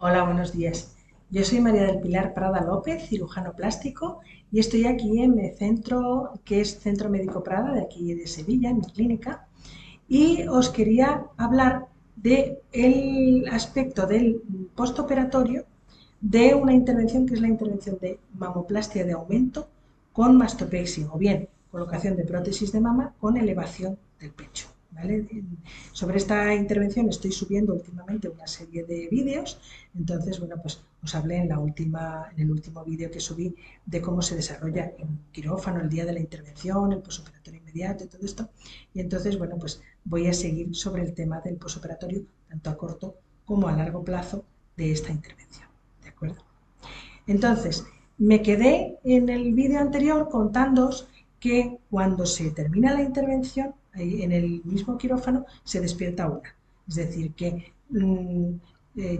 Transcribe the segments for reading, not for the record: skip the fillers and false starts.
Hola, buenos días. Yo soy María del Pilar Prada López, cirujano plástico, y estoy aquí en mi centro, que es Centro Médico Prada, de aquí de Sevilla, en mi clínica, y os quería hablar del aspecto del postoperatorio de una intervención que es la intervención de mamoplastia de aumento con mastopexia, o bien colocación de prótesis de mama con elevación del pecho. ¿Vale? Sobre esta intervención estoy subiendo últimamente una serie de vídeos, entonces, bueno, pues os hablé en el último vídeo que subí de cómo se desarrolla en quirófano el día de la intervención, el posoperatorio inmediato y todo esto, y entonces, bueno, pues voy a seguir sobre el tema del posoperatorio, tanto a corto como a largo plazo de esta intervención, ¿de acuerdo? Entonces, me quedé en el vídeo anterior contándoos que cuando se termina la intervención, en el mismo quirófano se despierta una. Es decir, que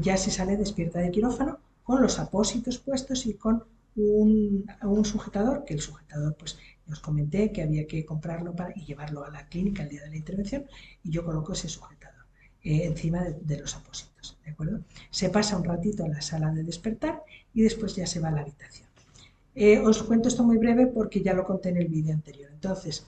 ya se sale despierta de quirófano con los apósitos puestos y con un sujetador, que el sujetador, pues os comenté que había que comprarlo y llevarlo a la clínica el día de la intervención, y yo coloco ese sujetador encima de los apósitos, ¿de acuerdo? Se pasa un ratito a la sala de despertar y después ya se va a la habitación. Os cuento esto muy breve porque ya lo conté en el vídeo anterior. Entonces,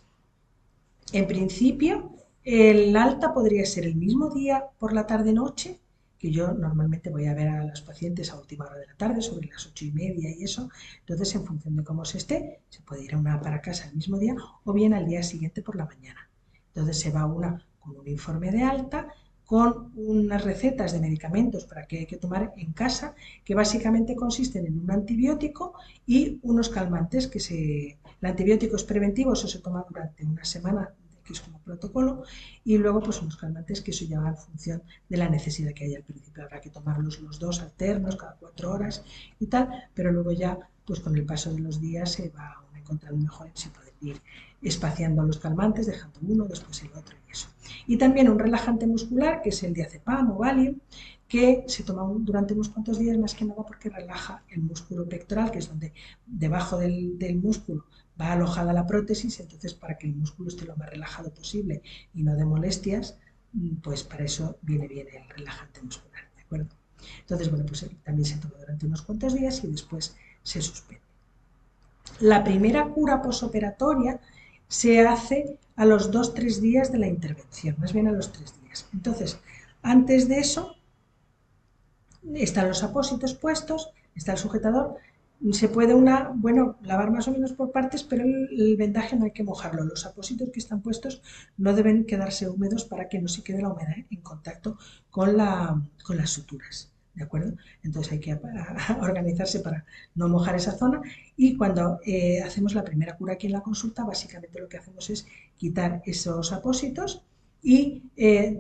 en principio, el alta podría ser el mismo día por la tarde-noche, que yo normalmente voy a ver a las pacientes a última hora de la tarde, sobre las 8:30 y eso. Entonces, en función de cómo se esté, se puede ir a una para casa el mismo día o bien al día siguiente por la mañana. Entonces, se va una con un informe de alta, con unas recetas de medicamentos para que hay que tomar en casa, que básicamente consisten en un antibiótico y unos calmantes el antibiótico es preventivo, eso se toma durante una semana, que es como protocolo, y luego pues unos calmantes que eso ya va en función de la necesidad que haya al principio. Habrá que tomarlos los dos alternos cada 4 horas y tal, pero luego ya pues con el paso de los días se va encontrando mejor, se pueden ir espaciando los calmantes, dejando uno, después el otro y eso. Y también un relajante muscular, que es el diazepam o Valium, que se toma durante unos cuantos días, más que nada porque relaja el músculo pectoral, que es donde debajo del músculo va alojada la prótesis, entonces para que el músculo esté lo más relajado posible y no de molestias, pues para eso viene bien el relajante muscular, ¿de acuerdo? Entonces, bueno, pues también se toma durante unos cuantos días y después se suspende. La primera cura posoperatoria se hace a los 2-3 días de la intervención, más bien a los 3 días. Entonces, antes de eso, están los apósitos puestos, está el sujetador, se puede lavar más o menos por partes, pero el vendaje no hay que mojarlo. Los apósitos que están puestos no deben quedarse húmedos para que no se quede la humedad en contacto con las suturas. ¿De acuerdo? Entonces hay que organizarse para no mojar esa zona, y cuando hacemos la primera cura aquí en la consulta, básicamente lo que hacemos es quitar esos apósitos y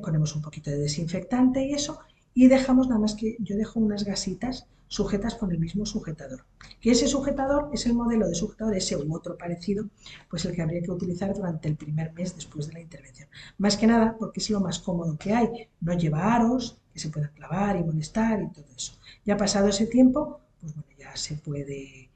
ponemos un poquito de desinfectante y eso, y dejamos nada más que yo dejo unas gasitas sujetas con el mismo sujetador. Que ese sujetador es el modelo de sujetador, ese u otro parecido, pues el que habría que utilizar durante el primer mes después de la intervención. Más que nada porque es lo más cómodo que hay, no lleva aros que se puedan clavar y molestar y todo eso. Ya pasado ese tiempo, pues bueno, ya se puede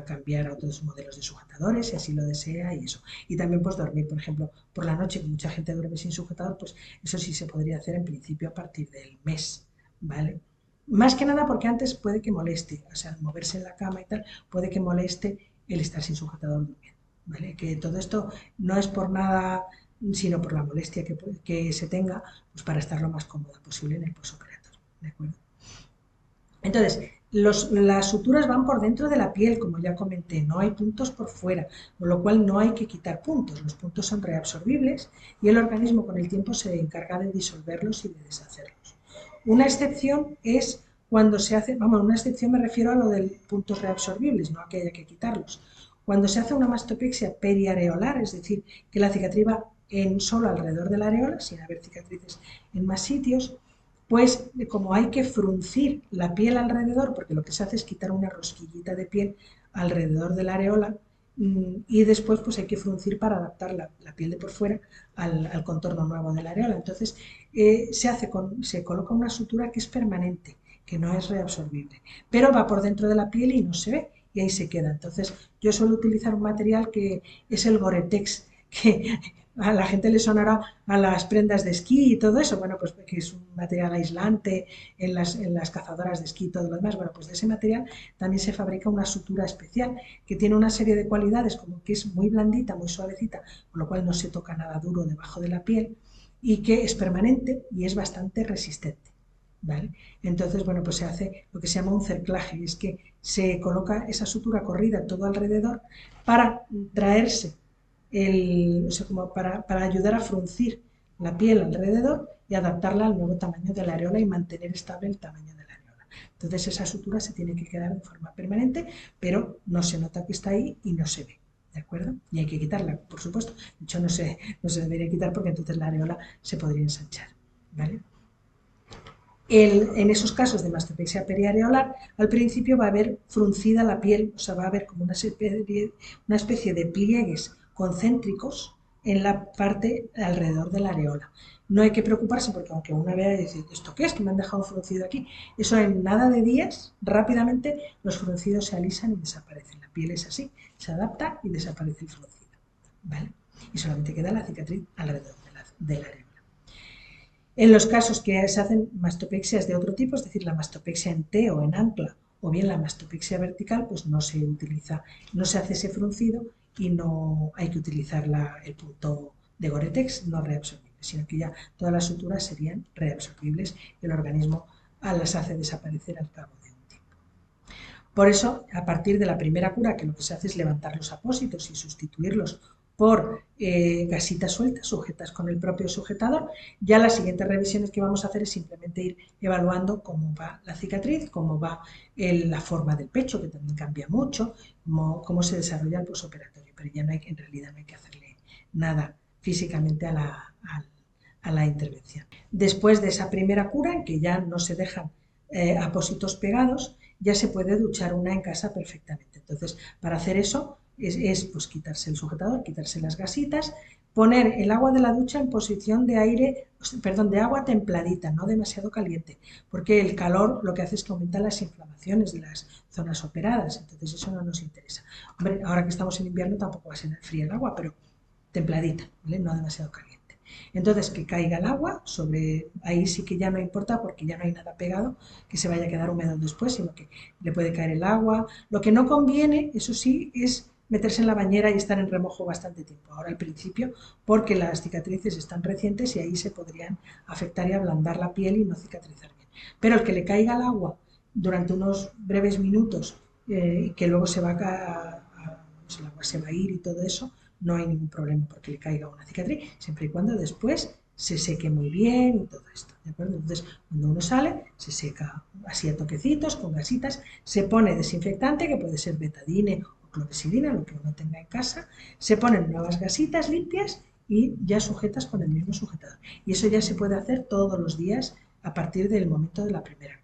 cambiar a otros modelos de sujetadores si así lo desea y eso. Y también pues dormir, por ejemplo, por la noche, que mucha gente duerme sin sujetador, pues eso sí se podría hacer en principio a partir del mes, ¿vale? Más que nada porque antes puede que moleste, o sea, moverse en la cama y tal, puede que moleste el estar sin sujetador durmiendo, ¿vale? Que todo esto no es por nada, sino por la molestia que se tenga, pues para estar lo más cómoda posible en el posoperatorio, ¿de acuerdo? Entonces, las suturas van por dentro de la piel, como ya comenté, no hay puntos por fuera, con lo cual no hay que quitar puntos, los puntos son reabsorbibles y el organismo con el tiempo se encarga de disolverlos y de deshacerlos. Una excepción es cuando se hace, vamos, una excepción me refiero a lo de puntos reabsorbibles, no a que haya que quitarlos. Cuando se hace una mastopexia periareolar, es decir, que la cicatriz va solo alrededor de la areola, sin haber cicatrices en más sitios, pues como hay que fruncir la piel alrededor, porque lo que se hace es quitar una rosquillita de piel alrededor de la areola, y después pues hay que fruncir para adaptar la piel de por fuera al contorno nuevo de la areola. Entonces se coloca una sutura que es permanente, que no es reabsorbible, pero va por dentro de la piel y no se ve, y ahí se queda. Entonces yo suelo utilizar un material que es el Gore-Tex, que a la gente le sonará a las prendas de esquí y todo eso, bueno, pues que es un material aislante en las cazadoras de esquí y todo lo demás, bueno, pues de ese material también se fabrica una sutura especial que tiene una serie de cualidades como que es muy blandita, muy suavecita, con lo cual no se toca nada duro debajo de la piel y que es permanente y es bastante resistente. ¿Vale? Entonces, bueno, pues se hace lo que se llama un cerclaje, es que se coloca esa sutura corrida todo alrededor para traerse o sea, como para ayudar a fruncir la piel alrededor y adaptarla al nuevo tamaño de la areola y mantener estable el tamaño de la areola. Entonces esa sutura se tiene que quedar de forma permanente, pero no se nota que está ahí y no se ve. ¿De acuerdo? Y hay que quitarla, por supuesto. De hecho, no se debería quitar porque entonces la areola se podría ensanchar. ¿Vale? En esos casos de mastopexia periareolar, al principio va a haber fruncida la piel, o sea, va a haber como una especie de pliegues concéntricos en la parte alrededor de la areola. No hay que preocuparse porque aunque una vea y dice, ¿esto qué es? Que me han dejado fruncido aquí. Eso en nada de días, rápidamente, los fruncidos se alisan y desaparecen. La piel es así, se adapta y desaparece el fruncido. ¿Vale? Y solamente queda la cicatriz alrededor de la areola. En los casos que se hacen mastopexias de otro tipo, es decir, la mastopexia en T o en ancla, o bien la mastopexia vertical, pues no se utiliza, no se hace ese fruncido y no hay que utilizar el punto de Goretex no reabsorbible, sino que ya todas las suturas serían reabsorbibles y el organismo las hace desaparecer al cabo de un tiempo. Por eso, a partir de la primera cura, que lo que se hace es levantar los apósitos y sustituirlos por gasitas sueltas, sujetas con el propio sujetador, ya las siguientes revisiones que vamos a hacer es simplemente ir evaluando cómo va la cicatriz, cómo va la forma del pecho, que también cambia mucho, cómo se desarrolla el posoperatorio, pero ya no hay, en realidad no hay que hacerle nada físicamente a la intervención. Después de esa primera cura, en que ya no se dejan apósitos pegados, ya se puede duchar una en casa perfectamente. Entonces, para hacer eso es pues quitarse el sujetador, quitarse las gasitas, poner el agua de la ducha en posición de aire, perdón, de agua templadita, no demasiado caliente, porque el calor lo que hace es que aumenta las inflamaciones de las zonas operadas, entonces eso no nos interesa. Hombre, ahora que estamos en invierno tampoco va a ser fría el agua, pero templadita, ¿vale? No demasiado caliente. Entonces, que caiga el agua sobre, ahí sí que ya no importa porque ya no hay nada pegado que se vaya a quedar húmedo después, sino que le puede caer el agua. Lo que no conviene, eso sí, es meterse en la bañera y estar en remojo bastante tiempo, ahora al principio, porque las cicatrices están recientes y ahí se podrían afectar y ablandar la piel y no cicatrizar bien. Pero el que le caiga el agua durante unos breves minutos y que luego se va pues el agua se va a ir y todo eso, no hay ningún problema porque le caiga una cicatriz, siempre y cuando después se seque muy bien y todo esto, ¿de acuerdo? Entonces, cuando uno sale, se seca así a toquecitos, con gasitas, se pone desinfectante, que puede ser betadine o clorexidina, lo que uno tenga en casa, se ponen nuevas gasitas limpias y ya sujetas con el mismo sujetador. Y eso ya se puede hacer todos los días a partir del momento de la primera cura.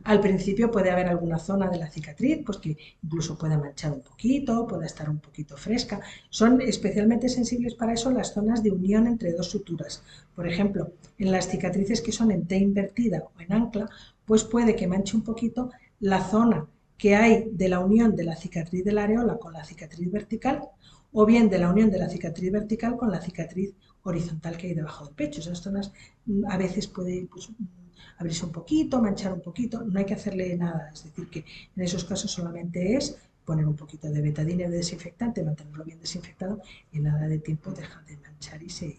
Al principio puede haber alguna zona de la cicatriz, pues que incluso pueda manchar un poquito, pueda estar un poquito fresca. Son especialmente sensibles para eso las zonas de unión entre dos suturas. Por ejemplo, en las cicatrices que son en T invertida o en ancla, pues puede que manche un poquito la zona que hay de la unión de la cicatriz de la areola con la cicatriz vertical, o bien de la unión de la cicatriz vertical con la cicatriz horizontal que hay debajo del pecho. Esas zonas a veces puede pues, abrirse un poquito, manchar un poquito, no hay que hacerle nada, es decir, que en esos casos solamente es poner un poquito de betadine de desinfectante, mantenerlo bien desinfectado y en nada de tiempo deja de manchar y se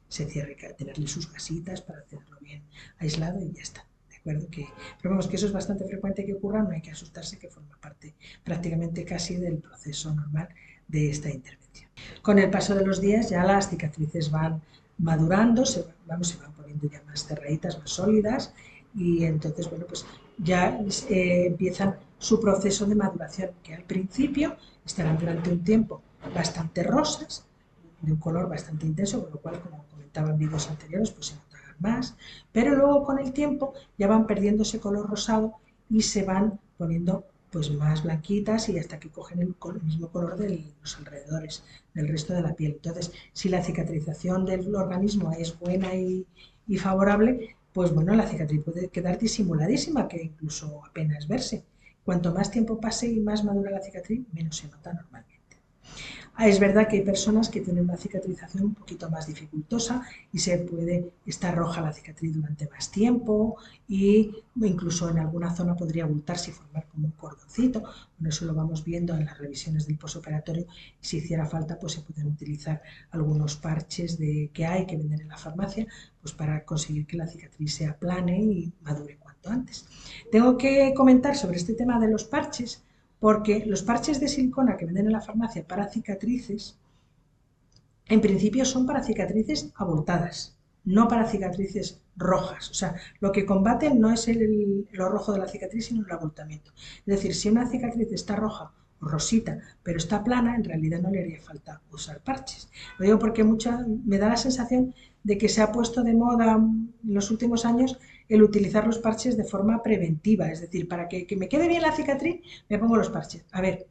cierre, tenerle sus gasitas para tenerlo bien aislado y ya está. ¿De acuerdo? Pero vamos, que eso es bastante frecuente que ocurra, no hay que asustarse, que forma parte prácticamente casi del proceso normal de esta intervención. Con el paso de los días ya las cicatrices van madurando, se van poniendo ya más cerraditas, más sólidas y entonces, bueno, pues ya empiezan su proceso de maduración, que al principio estarán durante un tiempo bastante rosas, de un color bastante intenso, con lo cual, como comentaba en vídeos anteriores, pues se notarán más, pero luego con el tiempo ya van perdiendo ese color rosado y se van poniendo pues más blanquitas y hasta que cogen el mismo color de los alrededores del resto de la piel. Entonces, si la cicatrización del organismo es buena y favorable, pues bueno, la cicatriz puede quedar disimuladísima, que incluso apenas verse. Cuanto más tiempo pase y más madura la cicatriz, menos se nota normalmente. Es verdad que hay personas que tienen una cicatrización un poquito más dificultosa y se puede estar roja la cicatriz durante más tiempo y incluso en alguna zona podría abultarse y formar como un cordoncito. Bueno, eso lo vamos viendo en las revisiones del posoperatorio y si hiciera falta pues se pueden utilizar algunos parches que hay que venden en la farmacia pues para conseguir que la cicatriz se aplane y madure cuanto antes. Tengo que comentar sobre este tema de los parches porque los parches de silicona que venden en la farmacia para cicatrices, en principio son para cicatrices abultadas, no para cicatrices rojas. O sea, lo que combaten no es lo rojo de la cicatriz, sino el abultamiento. Es decir, si una cicatriz está roja o rosita, pero está plana, en realidad no le haría falta usar parches. Lo digo porque me da la sensación de que se ha puesto de moda en los últimos años el utilizar los parches de forma preventiva, es decir, para que me quede bien la cicatriz, me pongo los parches. A ver,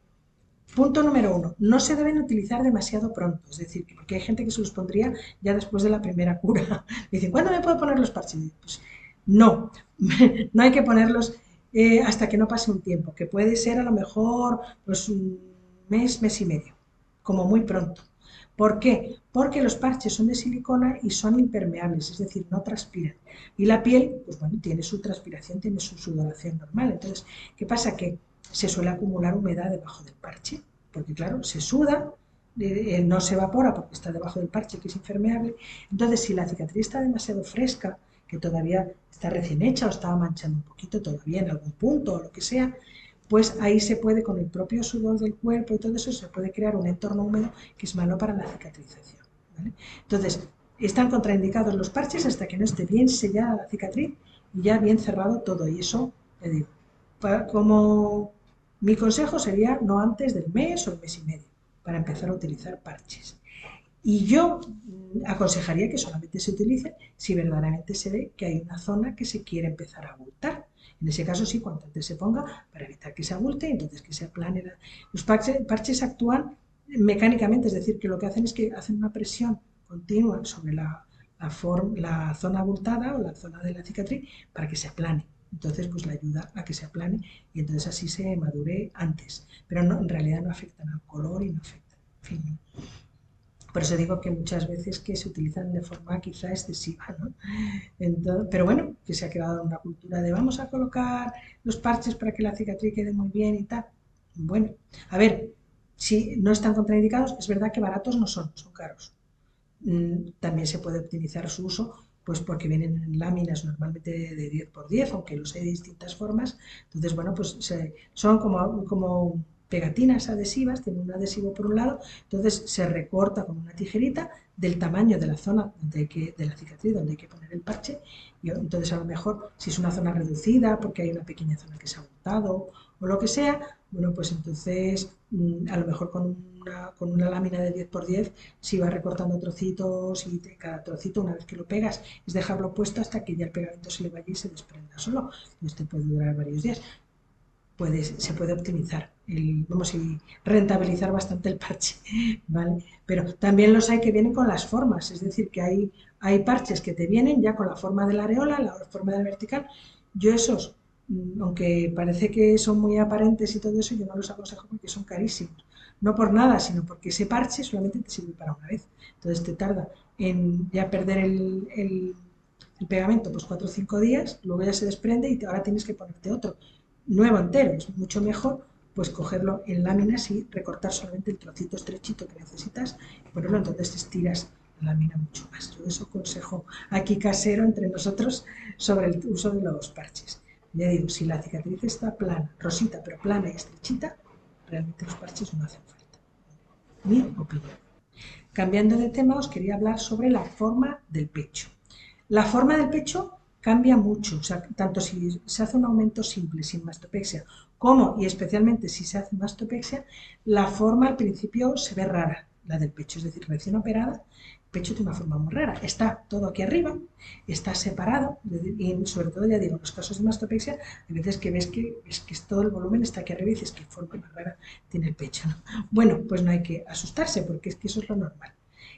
punto número uno, no se deben utilizar demasiado pronto, es decir, porque hay gente que se los pondría ya después de la primera cura. Me dicen, ¿cuándo me puedo poner los parches? Pues no, no hay que ponerlos hasta que no pase un tiempo, que puede ser a lo mejor pues un mes, mes y medio, como muy pronto. ¿Por qué? Porque los parches son de silicona y son impermeables, es decir, no transpiran. Y la piel, pues bueno, tiene su transpiración, tiene su sudoración normal. Entonces, ¿qué pasa? Que se suele acumular humedad debajo del parche, porque claro, se suda, no se evapora porque está debajo del parche que es impermeable. Entonces, si la cicatriz está demasiado fresca, que todavía está recién hecha o estaba manchando un poquito todavía en algún punto o lo que sea, pues ahí se puede, con el propio sudor del cuerpo y todo eso, se puede crear un entorno húmedo que es malo para la cicatrización. ¿Vale? Entonces, están contraindicados los parches hasta que no esté bien sellada la cicatriz y ya bien cerrado todo. Y eso, le digo, como mi consejo sería no antes del mes o el mes y medio para empezar a utilizar parches. Y yo aconsejaría que solamente se utilicen si verdaderamente se ve que hay una zona que se quiere empezar a abultar. En ese caso sí, cuanto antes se ponga para evitar que se abulte y entonces que se aplane. Los parches actúan mecánicamente, es decir, que lo que hacen es que hacen una presión continua sobre la zona abultada o la zona de la cicatriz para que se aplane. Entonces, pues la ayuda a que se aplane y entonces así se madure antes. Pero no, en realidad no afectan al color y no afectan. En fin, por eso digo que muchas veces que se utilizan de forma quizá excesiva, ¿no? Entonces, pero bueno, que se ha creado una cultura de vamos a colocar los parches para que la cicatriz quede muy bien y tal. Bueno, a ver, si no están contraindicados, es verdad que baratos no son, son caros. También se puede optimizar su uso, pues porque vienen en láminas normalmente de 10 por 10, aunque los hay de distintas formas. Entonces, bueno, pues son como pegatinas adhesivas, tienen un adhesivo por un lado, entonces se recorta con una tijerita del tamaño de la zona de la cicatriz donde hay que poner el parche, y entonces a lo mejor si es una zona reducida porque hay una pequeña zona que se ha untado o lo que sea, bueno, pues entonces a lo mejor con una lámina de 10 por 10 si vas recortando trocitos y cada trocito una vez que lo pegas es dejarlo puesto hasta que ya el pegamento se le vaya y se desprenda solo. Esto puede durar varios días. Se puede optimizar, vamos, y rentabilizar bastante el parche, ¿vale? Pero también los hay que vienen con las formas, es decir, que hay parches que te vienen ya con la forma de la areola, la forma de la vertical. Yo esos, aunque parece que son muy aparentes y todo eso, yo no los aconsejo porque son carísimos. No por nada, sino porque ese parche solamente te sirve para una vez. Entonces te tarda en ya perder el pegamento pues 4 o 5 días, luego ya se desprende y ahora tienes que ponerte otro nuevo entero. Es mucho mejor pues cogerlo en láminas y recortar solamente el trocito estrechito que necesitas y ponerlo, entonces estiras la lámina mucho más. Yo eso consejo aquí casero entre nosotros sobre el uso de los parches. Ya digo, si la cicatriz está plana, rosita, pero plana y estrechita, realmente los parches no hacen falta. Mi opinión. Cambiando de tema, os quería hablar sobre la forma del pecho. La forma del pecho cambia mucho, o sea, tanto si se hace un aumento simple sin mastopexia, como y especialmente si se hace mastopexia, la forma al principio se ve rara, la del pecho, es decir, recién operada, el pecho tiene una forma muy rara, está todo aquí arriba, está separado, y sobre todo, ya digo, en los casos de mastopexia, hay veces que ves que todo el volumen está aquí arriba y dices qué forma más rara tiene el pecho, ¿no? Bueno, pues no hay que asustarse porque es que eso es lo normal.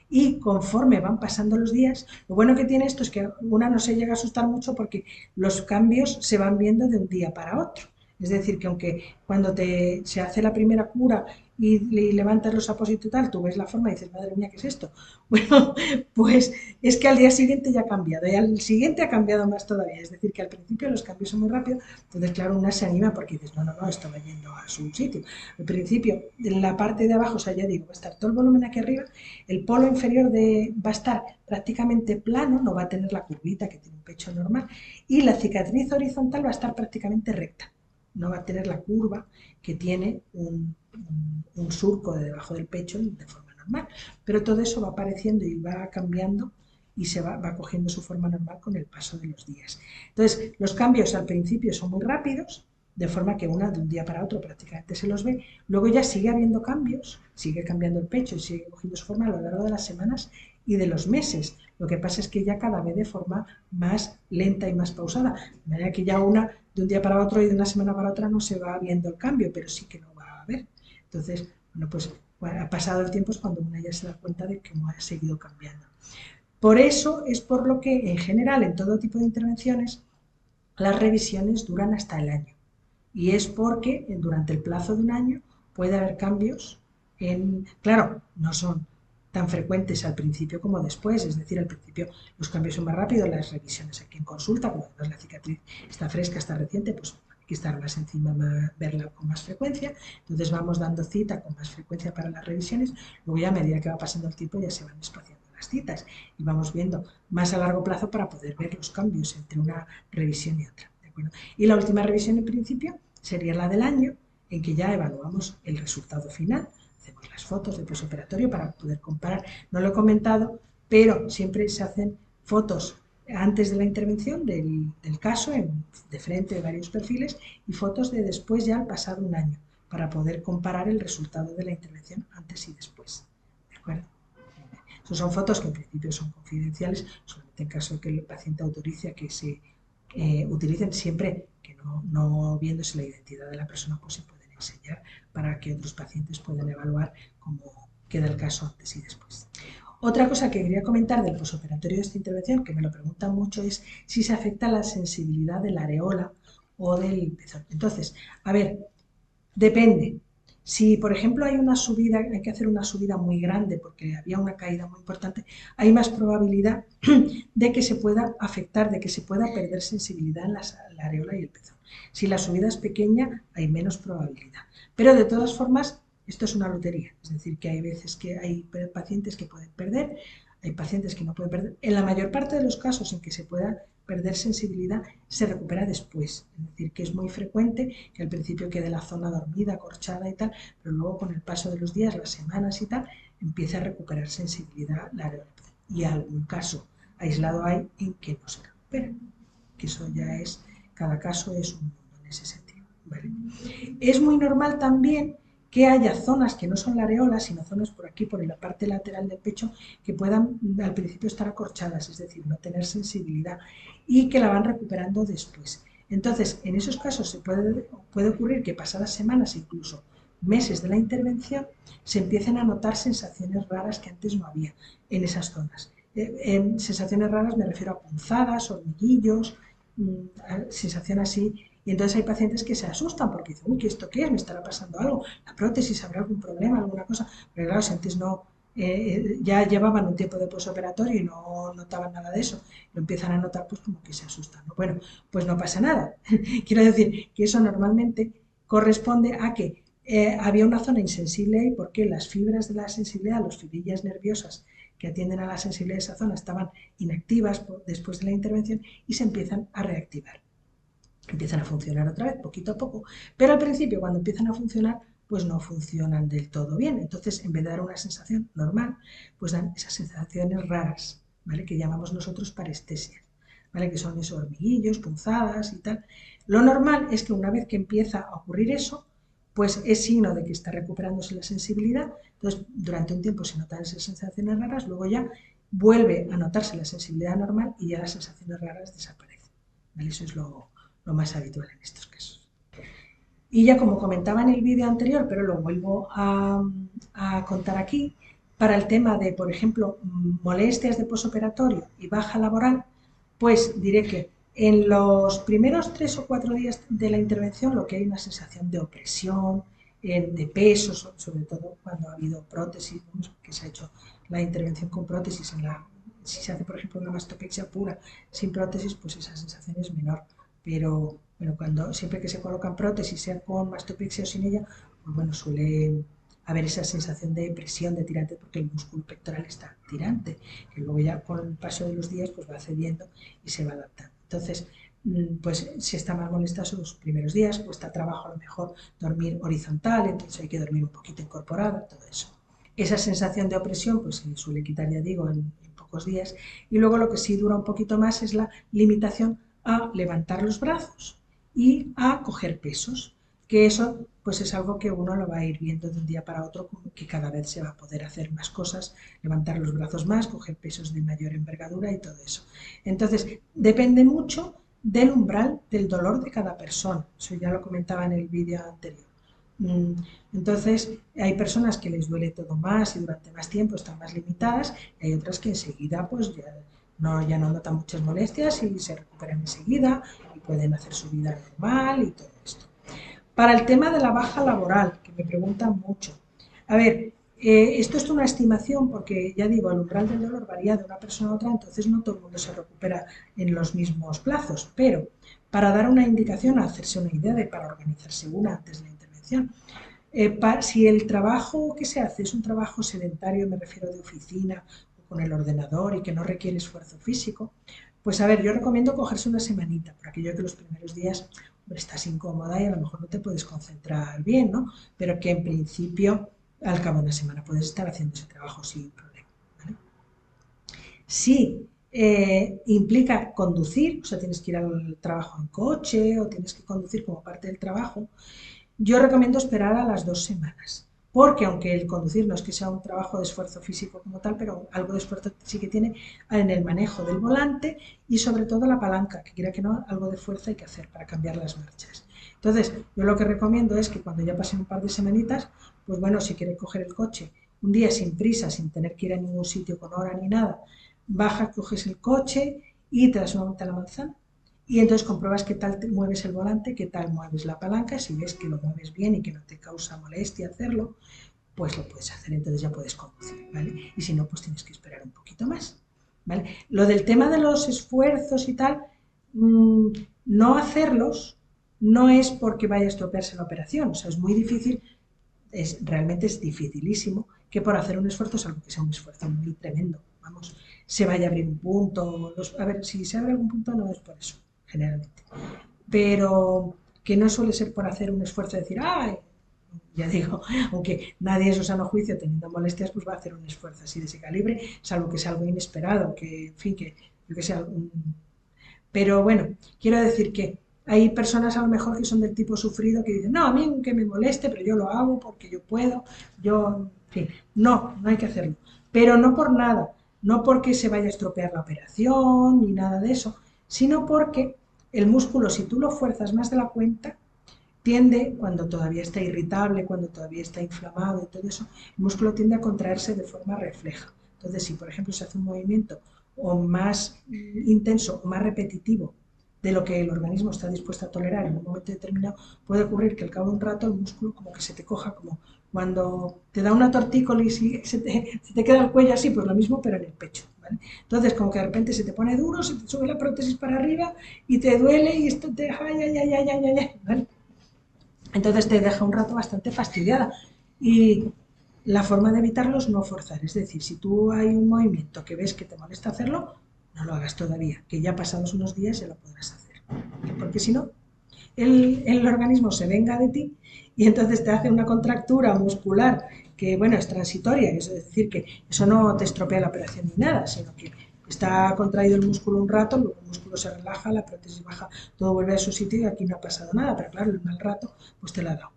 Y conforme van pasando los días, lo bueno que tiene esto es que una no se llega a asustar mucho porque los cambios se van viendo de un día para otro. Es decir, que aunque cuando se hace la primera cura y levantas los apósitos y tal, tú ves la forma y dices, madre mía, ¿qué es esto? Bueno, pues es que al día siguiente ya ha cambiado y al siguiente ha cambiado más todavía. Es decir, que al principio los cambios son muy rápidos, entonces claro, una se anima porque dices, no, no, no, esto va yendo a su sitio. Al principio, en la parte de abajo, o sea, ya digo, va a estar todo el volumen aquí arriba, el polo inferior va a estar prácticamente plano, no va a tener la curvita que tiene un pecho normal, y la cicatriz horizontal va a estar prácticamente recta, no va a tener la curva que tiene un surco de debajo del pecho de forma normal, pero todo eso va apareciendo y va cambiando y va cogiendo su forma normal con el paso de los días. Entonces, los cambios al principio son muy rápidos, de forma que de un día para otro prácticamente se los ve, luego ya sigue habiendo cambios, sigue cambiando el pecho y sigue cogiendo su forma a lo largo de las semanas y de los meses. Lo que pasa es que ya cada vez de forma más lenta y más pausada, de manera que ya de un día para otro y de una semana para otra no se va viendo el cambio, pero sí que no va a haber. Entonces, bueno, pues ha pasado el tiempo es cuando una ya se da cuenta de cómo ha seguido cambiando. Por eso es por lo que, en general, en todo tipo de intervenciones, las revisiones duran hasta el año. Y es porque durante el plazo de un año puede haber cambios claro, no son tan frecuentes al principio como después, es decir, al principio los cambios son más rápidos, las revisiones aquí en consulta, cuando además la cicatriz está fresca, está reciente, pues hay que estar más encima, verla con más frecuencia, entonces vamos dando cita con más frecuencia para las revisiones, luego ya a medida que va pasando el tiempo ya se van espaciando las citas y vamos viendo más a largo plazo para poder ver los cambios entre una revisión y otra. ¿De acuerdo? Y la última revisión en principio sería la del año, en que ya evaluamos el resultado final, hacemos las fotos de posoperatorio para poder comparar. No lo he comentado, pero siempre se hacen fotos antes de la intervención del caso, de frente de varios perfiles, y fotos de después ya al pasado un año, para poder comparar el resultado de la intervención antes y después. ¿De acuerdo? Esas son fotos que en principio son confidenciales, solamente en caso de que el paciente autorice a que se utilicen siempre que no viéndose la identidad de la persona, pues se pueden enseñar para que otros pacientes puedan evaluar cómo queda el caso antes y después. Otra cosa que quería comentar del posoperatorio de esta intervención, que me lo preguntan mucho, es si se afecta la sensibilidad de la areola o del pezón. Entonces, a ver, depende. Si, por ejemplo, hay que hacer una subida muy grande porque había una caída muy importante, hay más probabilidad de que se pueda afectar, de que se pueda perder sensibilidad en la areola y el pezón. Si la subida es pequeña, hay menos probabilidad. Pero de todas formas, esto es una lotería. Es decir, que hay veces que hay pacientes que pueden perder, hay pacientes que no pueden perder. En la mayor parte de los casos en que se pueda perder sensibilidad se recupera después. Es decir, que es muy frecuente que al principio quede la zona dormida, acorchada y tal, pero luego con el paso de los días, las semanas y tal, empieza a recuperar sensibilidad la areola. Y algún caso aislado hay en que no se recupera, que eso ya es, cada caso es un mundo en ese sentido. ¿Vale? Es muy normal también que haya zonas que no son la areola, sino zonas por aquí, por la parte lateral del pecho, que puedan al principio estar acorchadas, es decir, no tener sensibilidad y que la van recuperando después. Entonces, en esos casos puede ocurrir que pasadas semanas, incluso meses de la intervención, se empiecen a notar sensaciones raras que antes no había en esas zonas. En sensaciones raras me refiero a punzadas, hormiguillos, sensación así. Y entonces hay pacientes que se asustan porque dicen, uy, ¿qué esto qué es? ¿Me estará pasando algo? ¿La prótesis habrá algún problema, alguna cosa? Pero claro, si antes no, ya llevaban un tiempo de posoperatorio y no notaban nada de eso, lo empiezan a notar, pues como que se asustan, ¿no? Bueno, pues no pasa nada. Quiero decir que eso normalmente corresponde a que había una zona insensible ahí porque las fibras de la sensibilidad, las fibrillas nerviosas que atienden a la sensibilidad de esa zona estaban inactivas después de la intervención y se empiezan a reactivar. Empiezan a funcionar otra vez, poquito a poco, pero al principio cuando empiezan a funcionar, pues no funcionan del todo bien. Entonces, en vez de dar una sensación normal, pues dan esas sensaciones raras, ¿vale? Que llamamos nosotros parestesias, ¿vale? Que son esos hormiguillos, punzadas y tal. Lo normal es que una vez que empieza a ocurrir eso, pues es signo de que está recuperándose la sensibilidad. Entonces, durante un tiempo se notan esas sensaciones raras, luego ya vuelve a notarse la sensibilidad normal y ya las sensaciones raras desaparecen. ¿Vale? Eso es lo más habitual en estos casos. Y ya como comentaba en el vídeo anterior, pero lo vuelvo a contar aquí, para el tema de, por ejemplo, molestias de posoperatorio y baja laboral, pues diré que en los primeros 3 o 4 días de la intervención lo que hay es una sensación de opresión, de pesos, sobre todo cuando ha habido prótesis, ¿no? Que se ha hecho la intervención con prótesis si se hace, por ejemplo, una mastopexia pura sin prótesis, pues esa sensación es menor. Pero siempre que se colocan prótesis, sea con mastopexia o sin ella, pues bueno, suele haber esa sensación de presión, de tirante, porque el músculo pectoral está tirante, que luego ya con el paso de los días pues va cediendo y se va adaptando. Entonces, pues si está más molesta son los primeros días, cuesta trabajo a lo mejor dormir horizontal, entonces hay que dormir un poquito incorporado, todo eso. Esa sensación de opresión pues se suele quitar, ya digo, en pocos días. Y luego lo que sí dura un poquito más es la limitación a levantar los brazos y a coger pesos, que eso pues es algo que uno lo va a ir viendo de un día para otro, que cada vez se va a poder hacer más cosas, levantar los brazos más, coger pesos de mayor envergadura y todo eso. Entonces, depende mucho del umbral del dolor de cada persona. Eso ya lo comentaba en el vídeo anterior. Entonces, hay personas que les duele todo más y durante más tiempo están más limitadas, y hay otras que enseguida pues ya no notan muchas molestias y se recuperan enseguida y pueden hacer su vida normal y todo esto. Para el tema de la baja laboral, que me preguntan mucho. A ver, esto es una estimación porque, ya digo, el umbral del dolor varía de una persona a otra, entonces no todo el mundo se recupera en los mismos plazos, pero para dar una indicación, hacerse una idea de para organizarse una antes de la intervención, si el trabajo que se hace es un trabajo sedentario, me refiero de oficina o con el ordenador y que no requiere esfuerzo físico, pues a ver, yo recomiendo cogerse una semanita, por aquello que los primeros días hombre, estás incómoda y a lo mejor no te puedes concentrar bien, ¿no? Pero que en principio, al cabo de una semana puedes estar haciendo ese trabajo sin problema, ¿vale? Si implica conducir, o sea, tienes que ir al trabajo en coche o tienes que conducir como parte del trabajo, yo recomiendo esperar a las 2 semanas, porque aunque el conducir no es que sea un trabajo de esfuerzo físico como tal, pero algo de esfuerzo sí que tiene en el manejo del volante y sobre todo la palanca, que quiera que no, algo de fuerza hay que hacer para cambiar las marchas. Entonces, yo lo que recomiendo es que cuando ya pasen un par de semanitas, pues bueno, si quieres coger el coche un día sin prisa, sin tener que ir a ningún sitio con hora ni nada, bajas, coges el coche y te das una vuelta a la manzana y entonces compruebas qué tal te mueves el volante, qué tal mueves la palanca, si ves que lo mueves bien y que no te causa molestia hacerlo, pues lo puedes hacer, entonces ya puedes conducir, ¿vale? Y si no, pues tienes que esperar un poquito más, ¿vale? Lo del tema de los esfuerzos y tal, mmm, no hacerlos no es porque vaya a estropearse la operación, o sea, es muy difícil, realmente es dificilísimo que por hacer un esfuerzo, salvo que sea un esfuerzo muy tremendo, vamos, se vaya a abrir un punto, a ver, si se abre algún punto no es por eso, generalmente, pero que no suele ser por hacer un esfuerzo de decir, ¡ay! Ya digo, aunque nadie en su sano juicio teniendo molestias, pues va a hacer un esfuerzo así de ese calibre, salvo que sea algo inesperado, que, en fin, que yo que sea pero bueno, quiero decir que hay personas a lo mejor que son del tipo sufrido que dicen, no, a mí que me moleste, pero yo lo hago porque yo puedo, yo, en fin, no, no hay que hacerlo. Pero no por nada, no porque se vaya a estropear la operación ni nada de eso, sino porque el músculo, si tú lo fuerzas más de la cuenta, tiende, cuando todavía está irritable, cuando todavía está inflamado y todo eso, el músculo tiende a contraerse de forma refleja. Entonces, si por ejemplo se hace un movimiento o más intenso o más repetitivo de lo que el organismo está dispuesto a tolerar en un momento determinado, puede ocurrir que al cabo de un rato el músculo como que se te coja, como cuando te da una tortícolis y se te queda el cuello así, pues lo mismo pero en el pecho, ¿vale? Entonces como que de repente se te pone duro, se te sube la prótesis para arriba y te duele y esto te ay, ay, ay, ay, ay, ay, ¿vale? Entonces te deja un rato bastante fastidiada. Y la forma de evitarlo es no forzar. Es decir, si tú hay un movimiento que ves que te molesta hacerlo, no lo hagas todavía, que ya pasados unos días ya lo podrás hacer. Porque si no, el organismo se venga de ti y entonces te hace una contractura muscular que, bueno, es transitoria, es decir, que eso no te estropea la operación ni nada, sino que está contraído el músculo un rato, luego el músculo se relaja, la prótesis baja, todo vuelve a su sitio y aquí no ha pasado nada, pero claro, el mal rato pues te la ha dado,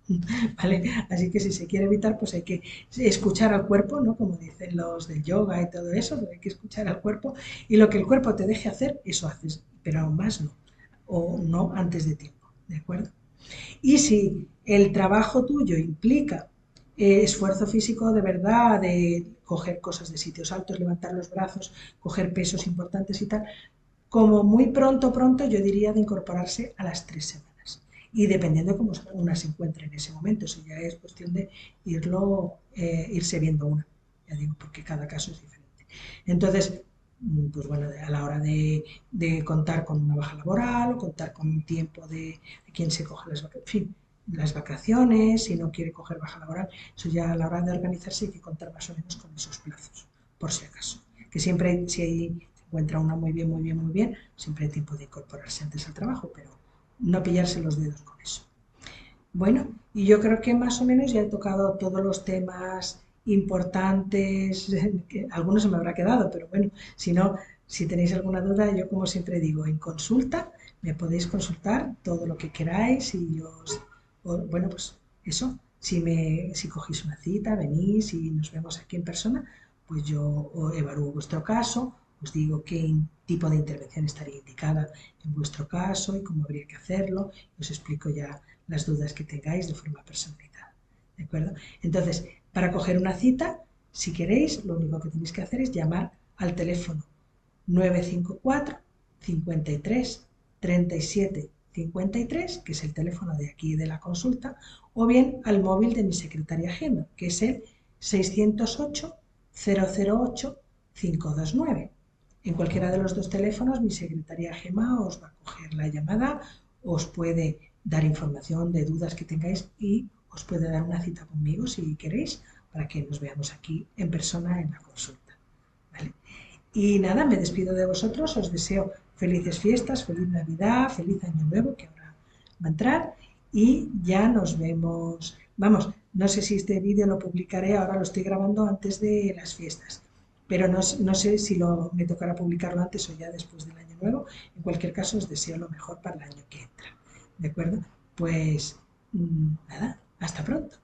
¿vale? Así que si se quiere evitar, pues hay que escuchar al cuerpo, ¿no? Como dicen los del yoga y todo eso, pues hay que escuchar al cuerpo y lo que el cuerpo te deje hacer, eso haces, pero aún más no, o no antes de tiempo. ¿De acuerdo? Y si el trabajo tuyo implica esfuerzo físico de verdad, de coger cosas de sitios altos, levantar los brazos, coger pesos importantes y tal, como muy pronto, pronto, yo diría de incorporarse a las 3 semanas. y dependiendo de cómo una se encuentre en ese momento. Eso ya es cuestión de irse viendo una, ya digo, porque cada caso es diferente. Entonces, pues bueno, a la hora de contar con una baja laboral o contar con un tiempo de quién se coge las vacaciones, en fin, las vacaciones, si no quiere coger baja laboral, eso ya a la hora de organizarse hay que contar más o menos con esos plazos, por si acaso. Que siempre, si ahí se encuentra una muy bien, muy bien, muy bien, siempre hay tiempo de incorporarse antes al trabajo, pero no pillarse los dedos con eso. Bueno, y yo creo que más o menos ya he tocado todos los temas importantes, que algunos se me habrá quedado, pero bueno, si no, si tenéis alguna duda, yo como siempre digo, en consulta me podéis consultar todo lo que queráis y yo bueno, pues eso, si cogéis una cita, venís y nos vemos aquí en persona, pues yo evalúo vuestro caso, os digo qué tipo de intervención estaría indicada en vuestro caso y cómo habría que hacerlo, y os explico ya las dudas que tengáis de forma personalizada. ¿De acuerdo? Entonces, para coger una cita, si queréis, lo único que tenéis que hacer es llamar al teléfono 954 53 37 53, que es el teléfono de aquí de la consulta, o bien al móvil de mi secretaria Gema, que es el 608 008 529. En cualquiera de los dos teléfonos, mi secretaria Gema os va a coger la llamada, os puede dar información de dudas que tengáis y os puede dar una cita conmigo si queréis para que nos veamos aquí en persona en la consulta. ¿Vale? Y nada, me despido de vosotros, os deseo felices fiestas, feliz Navidad, feliz Año Nuevo, que ahora va a entrar, y ya nos vemos. Vamos, no sé si este vídeo lo publicaré, ahora lo estoy grabando antes de las fiestas, pero no sé si me tocará publicarlo antes o ya después del Año Nuevo. En cualquier caso, os deseo lo mejor para el año que entra. ¿De acuerdo? Pues nada, hasta pronto.